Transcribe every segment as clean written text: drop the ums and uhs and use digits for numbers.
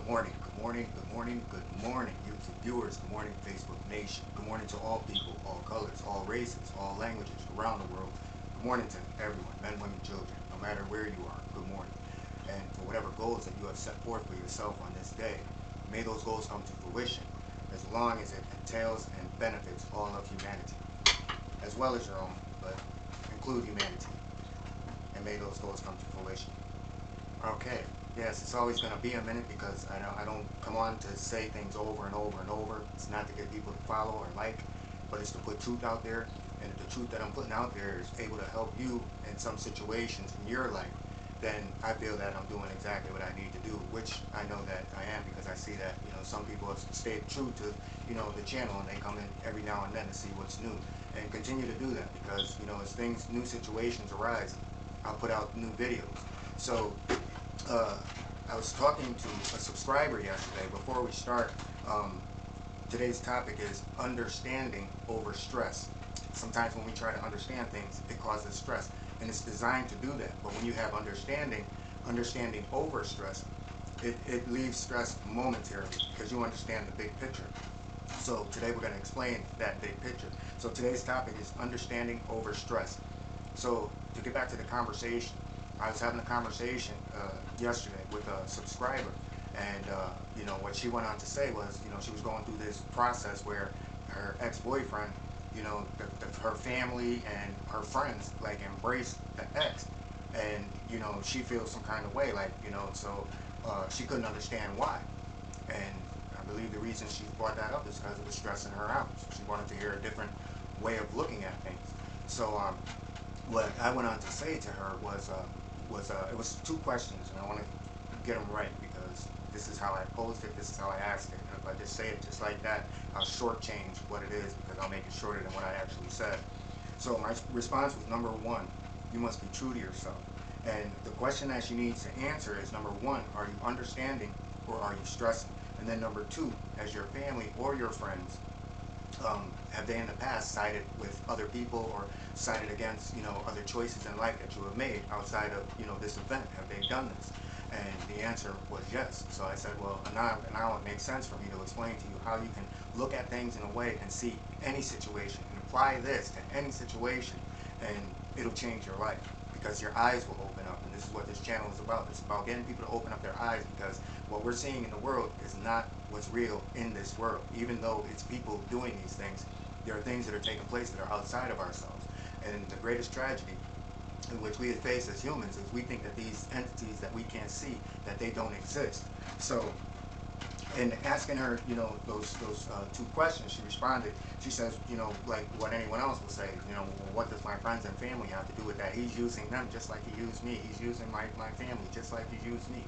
Good morning, good morning, good morning, good morning, YouTube viewers. Good morning, Facebook Nation. Good morning to all people, all colors, all races, all languages around the world. Good morning to everyone, men, women, children, no matter where you are. Good morning. And for whatever goals that you have set forth for yourself on this day, may those goals come to fruition as long as it entails and benefits all of humanity, as well as your own, but include humanity. And may those goals come to fruition. Okay. Yes, it's always going to be a minute because I don't come on to say things over and over and over. It's not to get people to follow or like, but it's to put truth out there. And if the truth that I'm putting out there is able to help you in some situations in your life, then I feel that I'm doing exactly what I need to do, which I know that I am because I see that, some people have stayed true to, the channel, and they come in every now and then to see what's new and continue to do that because, as new situations arise, I'll put out new videos. So, I was talking to a subscriber yesterday before we start. Today's topic is understanding over stress. Sometimes when we try to understand things, it causes stress, and it's designed to do that. But when you have understanding over stress, it leaves stress momentarily because you understand the big picture. So today we're going to explain that big picture. So today's topic is understanding over stress. So to get back to the conversation, I was having a conversation yesterday with a subscriber, and what she went on to say was, she was going through this process where her ex-boyfriend, her family and her friends like embraced the ex, and she feels some kind of way, like so she couldn't understand why, and I believe the reason she brought that up is because it was stressing her out. She wanted to hear a different way of looking at things. So what I went on to say to her was it was two questions, and I want to get them right because this is how I posed it, this is how I asked it. And if I just say it just like that, I'll shortchange what it is because I'll make it shorter than what I actually said. So my response was, number one, you must be true to yourself. And the question that she needs to answer is, number one, are you understanding or are you stressing? And then number two, has your family or your friends, have they in the past sided with other people or sided against, other choices in life that you have made outside of, this event? Have they done this? And the answer was yes. So I said, well, now it makes sense for me to explain to you how you can look at things in a way and see any situation and apply this to any situation, and it'll change your life because your eyes will open up. And this is what this channel is about. It's about getting people to open up their eyes because what we're seeing in the world is not what's real in this world. Even though it's people doing these things, there are things that are taking place that are outside of ourselves. And the greatest tragedy in which we face as humans is we think that these entities that we can't see, that they don't exist. So in asking her, those two questions, she responded. She says, like what anyone else will say, well, what does my friends and family have to do with that? He's using them just like he used me. He's using my family just like he used me.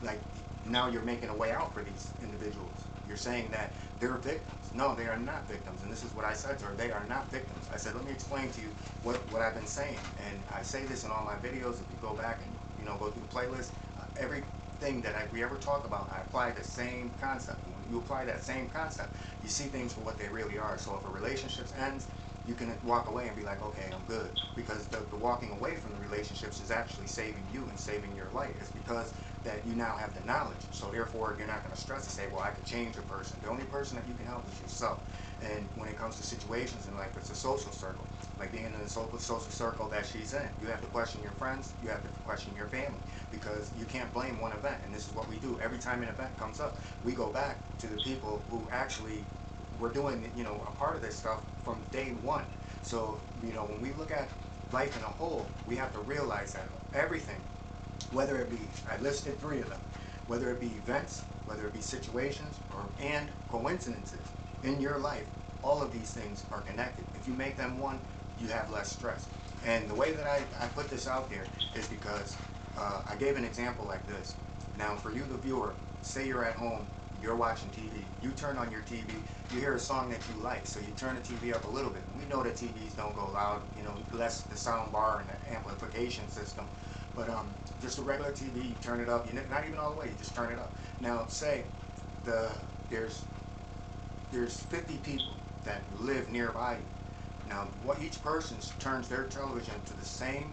Like, now you're making a way out for these individuals. You're saying that they're victims. No, they are not victims. And this is what I said to her. They are not victims. I said, let me explain to you what I've been saying. And I say this in all my videos. If you go back and, go through the playlist, everything that we ever talk about, I apply the same concept. When you apply that same concept, you see things for what they really are. So if a relationship ends, you can walk away and be like, okay, I'm good. Because the walking away from the relationships is actually saving you and saving your life. It's because that you now have the knowledge. So therefore, you're not going to stress and say, well, I could change a person. The only person that you can help is yourself. And when it comes to situations in life, it's a social circle. Like being in a social circle that she's in, you have to question your friends, you have to question your family, because you can't blame one event. And this is what we do. Every time an event comes up, we go back to the people who actually were doing, a part of this stuff from day one. So, when we look at life in a whole, we have to realize that everything, whether it be, I listed three of them, whether it be events, whether it be situations, and coincidences in your life, all of these things are connected. If you make them one, you have less stress. And the way that I put this out there is because I gave an example like this. Now, for you, the viewer, say you're at home, you're watching TV, you turn on your TV, you hear a song that you like, so you turn the TV up a little bit. We know that TVs don't go loud, less the sound bar and the amplification system, but just a regular TV, you turn it up, not even all the way, you just turn it up. Now, say there's 50 people that live nearby you. Now, what each person turns their television to the same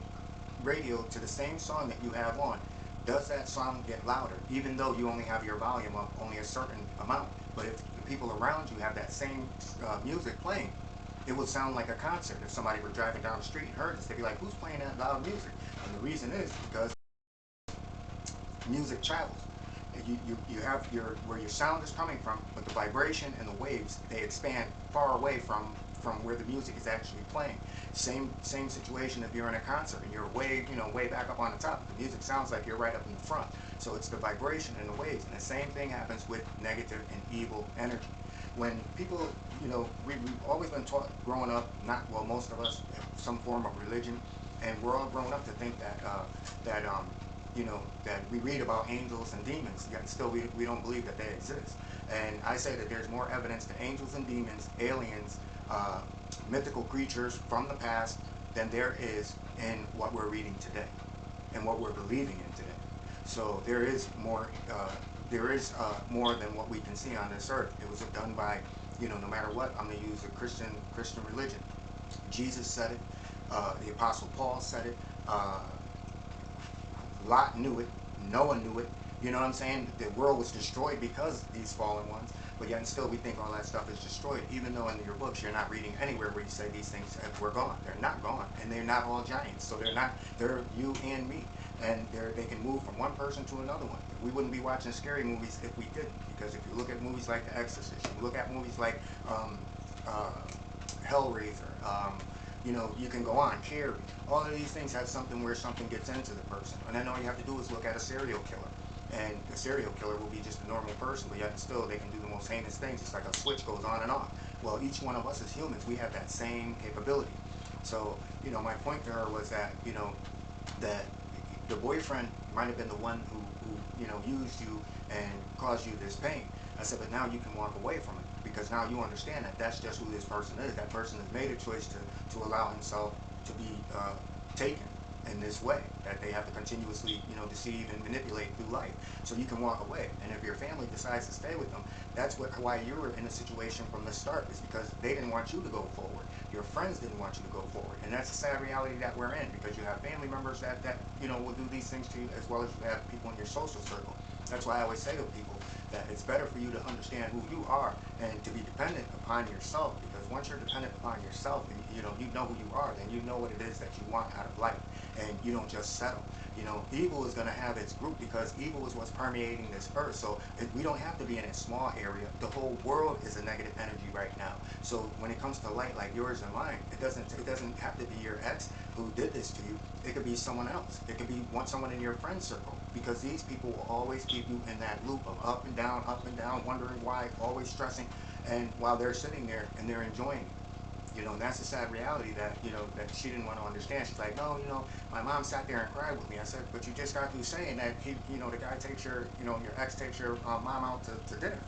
radio, to the same song that you have on, does that song get louder, even though you only have your volume up only a certain amount? But if the people around you have that same music playing, it would sound like a concert. If somebody were driving down the street and heard this, they'd be like, who's playing that loud music? And the reason is because music travels. You have where your sound is coming from, but the vibration and the waves, they expand far away from where the music is actually playing. Same situation if you're in a concert and you're way back up on the top. The music sounds like you're right up in the front. So it's the vibration and the waves. And the same thing happens with negative and evil energy. When people, we've always been taught growing up, most of us have some form of religion, and we're all grown up to think that we read about angels and demons, yet still we don't believe that they exist. And I say that there's more evidence to angels and demons, aliens, mythical creatures from the past than there is in what we're reading today and what we're believing in today. So there is more than what we can see on this earth. It was done by, no matter what, I'm going to use a Christian religion. Jesus said it. The Apostle Paul said it. Lot knew it. Noah knew it. You know what I'm saying? The world was destroyed because these fallen ones, but yet and still we think all that stuff is destroyed, even though in your books you're not reading anywhere where you say these things were gone. They're not gone, and they're not all giants. So they're you and me, and they can move from one person to another one. We wouldn't be watching scary movies if we didn't, because if you look at movies like The Exorcist, you look at movies like Hellraiser, you can go on, Carrie. All of these things have something where something gets into the person. And then all you have to do is look at a serial killer. And the serial killer will be just a normal person, but yet still they can do the most heinous things. It's like a switch goes on and off. Well, each one of us as humans, we have that same capability. So, my point to her was that, that the boyfriend might have been the one who used you and caused you this pain. I said, but now you can walk away from it, because now you understand that that's just who this person is. That person has made a choice to allow himself to be taken in this way, that they have to continuously, deceive and manipulate through life. So you can walk away. And if your family decides to stay with them, that's why you were in a situation from the start, is because they didn't want you to go forward. Your friends didn't want you to go forward. And that's the sad reality that we're in, because you have family members that will do these things to you, as well as you have people in your social circle. That's why I always say to people that it's better for you to understand who you are and to be dependent upon yourself, because once you're dependent upon yourself and you know who you are, then you know what it is that you want out of life, and you don't just settle. Evil is going to have its group, because evil is what's permeating this earth. So we don't have to be in a small area. The whole world is a negative energy right now. So when it comes to light like yours and mine, it doesn't have to be your ex who did this to you. It could be someone else. It could be someone in your friend circle, because these people will always keep you in that loop of up and down, wondering why, always stressing, and while they're sitting there and they're enjoying it. And that's the sad reality that that she didn't want to understand. She's like, no, my mom sat there and cried with me. I said, but you just got through saying that the guy takes your ex takes your mom out to dinner.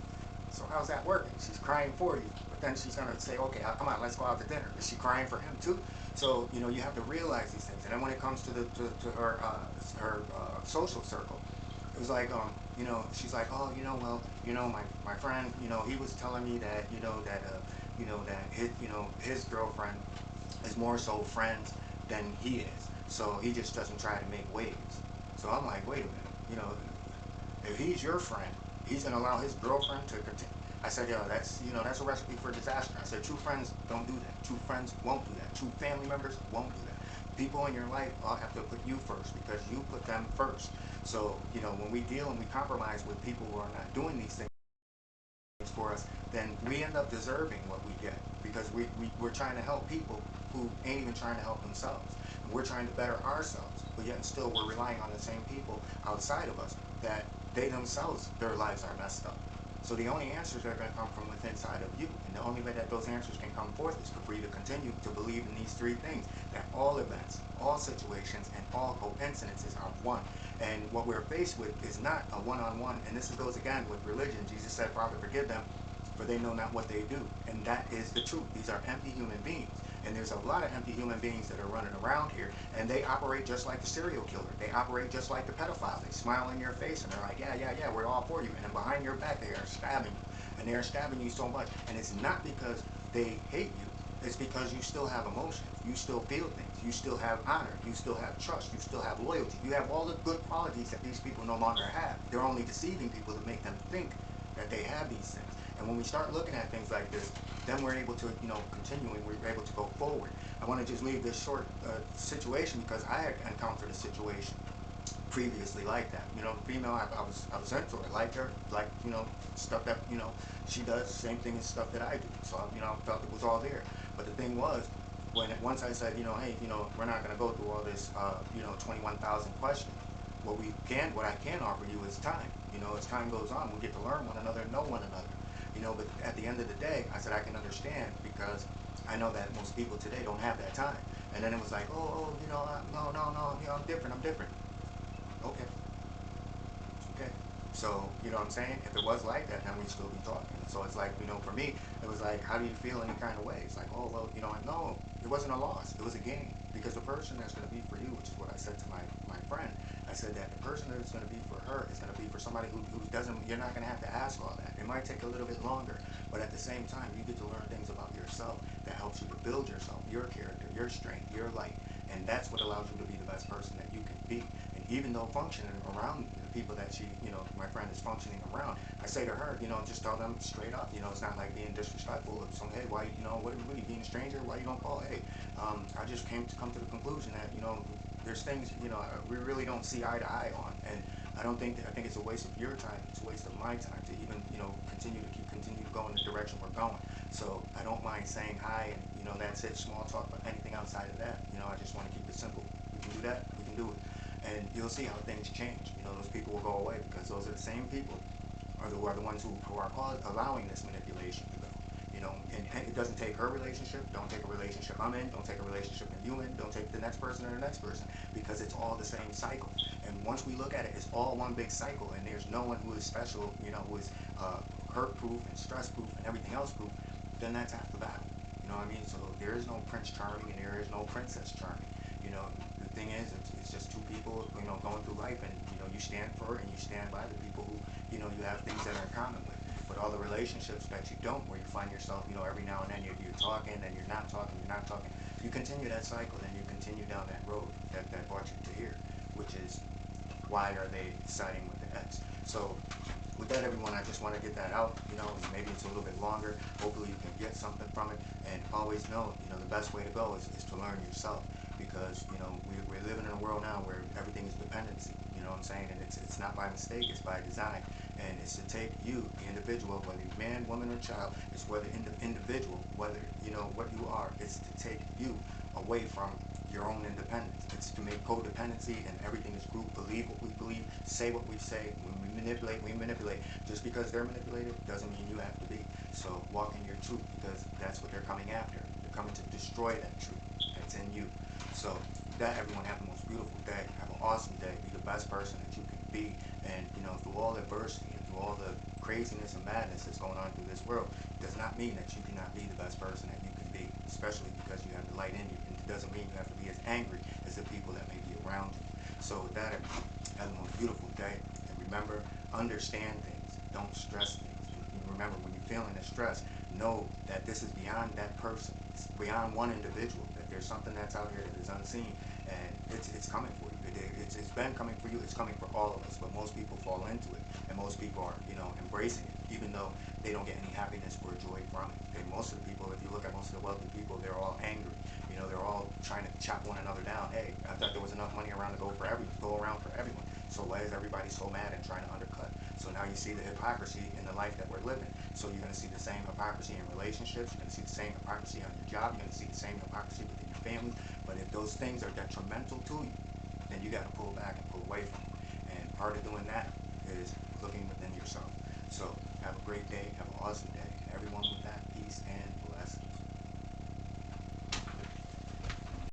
So how's that working? She's crying for you, but then she's gonna say, okay, come on, let's go out to dinner. Is she crying for him too? So you have to realize these things. And then when it comes to her social circle, it was like she's like, oh, my friend, he was telling me that his girlfriend is more so friends than he is. So he just doesn't try to make waves. So I'm like, wait a minute, if he's your friend, he's gonna allow his girlfriend to continue. I said, that's a recipe for disaster. I said, true friends don't do that. True friends won't do that. True family members won't do that. People in your life all have to put you first, because you put them first. So, when we deal and we compromise with people who are not doing these things for us, then we end up deserving what we get, because we're trying to help people who ain't even trying to help themselves. And we're trying to better ourselves, but yet still we're relying on the same people outside of us that they themselves, their lives are messed up. So the only answers are going to come from within inside of you. And the only way that those answers can come forth is for you to continue to believe in these three things: that all events, all situations, and all coincidences are one. And what we're faced with is not a one-on-one. And this goes again with religion. Jesus said, Father, forgive them, for they know not what they do. And that is the truth. These are empty human beings. And there's a lot of empty human beings that are running around here, and they operate just like the serial killer. They operate just like the pedophile. They smile in your face, and they're like, yeah, we're all for you. And then behind your back, they are stabbing you. And they're stabbing you so much. And it's not because they hate you. It's because you still have emotions. You still feel things. You still have honor. You still have trust. You still have loyalty. You have all the good qualities that these people no longer have. They're only deceiving people to make them think that they have these things. And when we start looking at things like this, then we're able to, continue, and we're able to go forward. I want to just leave this short situation because I had encountered a situation previously like that. The female, I was into her, liked her, like, stuff that, she does, same thing as stuff that I do. So, I felt it was all there. But the thing was, once I said, hey, we're not going to go through all this, 21,000 questions. What I can offer you is time. As time goes on, we get to learn one another and know one another. But at the end of the day, I said I can understand because I know that most people today don't have that time. And then it was like, no, I'm different. Okay. Okay. So, what I'm saying? If it was like that, then we'd still be talking. So it's like, for me, it was like, how do you feel any kind of way? It's like, oh, well, no, it wasn't a loss. It was a gain. Because the person that's going to be for you, which is what I said to my friend, I said that the person that's going to be for her is going to be for somebody who doesn't, you're not going to have to ask all that. It might take a little bit longer, but at the same time, you get to learn things about yourself that helps you to build yourself, your character, your strength, your light. And that's what allows you to be the best person that you can be. And even though functioning around the people that she, my friend is functioning around, I say to her, just tell them straight up, it's not like being disrespectful of some, hey, why, what are you being a stranger? Why you don't call? Hey, I just come to the conclusion that, there's things, we really don't see eye to eye on. And I think it's a waste of your time. It's a waste of my time to even, continue to go in the direction we're going. So I don't mind saying hi and, that's it, small talk, but anything outside of that, I just want to keep it simple. We can do that, we can do it. And you'll see how things change. Those people will go away because those are the same people are the ones who are allowing this manipulation to go. And it doesn't take her relationship, don't take a relationship I'm in, don't take a relationship that you in, don't take the next person or the next person, because it's all the same cycle. And once we look at it, it's all one big cycle, and there's no one who is special, who is hurt-proof and stress-proof and everything else proof, then that's half the battle. You know what I mean? So there is no Prince Charming and there is no Princess Charming. The thing is, it's just two people, going through life, and, you stand for and you stand by the people who, you have things that are in common with. But all the relationships that you don't, where you find yourself, every now and then you're talking and you're not talking, you continue that cycle, then you continue down that road that brought you to here, which is why are they siding with the ex. So with that, everyone, I just want to get that out, maybe it's a little bit longer. Hopefully you can get something from it, and always know, the best way to go is to learn yourself, because, we're living in a world now where everything is dependency, what I'm saying, and it's not by mistake, it's by design, and it's to take you, the individual, whether you're man, woman, or child, it's whether individual, whether, what you are, it's to take you away from your own independence. It's to make codependency and everything is group, believe what we believe, say what we say. When we manipulate. Just because they're manipulated doesn't mean you have to be. So walk in your truth, because that's what they're coming after. They're coming to destroy that truth that's in you. So with that, everyone, have the most beautiful day. Have an awesome day. Be the best person that you can be. And, through all adversity and through all the craziness and madness that's going on through this world, does not mean that you cannot be the best person that you can be, especially because you have the light in you. And it doesn't mean you have to be as angry as the people that may be around you. So with that, have the most beautiful day. And remember, understand things. Don't stress things. And remember, when you're feeling the stress, know that this is beyond that person. It's beyond one individual. That there's something that's out here that is unseen, and it's coming for you. It's been coming for you. It's coming for all of us. But most people fall into it, and most people are, embracing it, even though they don't get any happiness or joy from it. And most of the people, if you look at most of the wealthy people, they're all angry. They're all trying to chop one another down. Hey, I thought there was enough money around to go around for everyone. So why is everybody so mad and trying to undercut? So now you see the hypocrisy in the life that we're living. So you're going to see the same hypocrisy in relationships. You're going to see the same hypocrisy on your job. You're going to see the same hypocrisy within your family. But if those things are detrimental to you, then you got to pull back and pull away from them. And part of doing that is looking within yourself. So have a great day. Have an awesome day. Everyone with that, peace and blessings.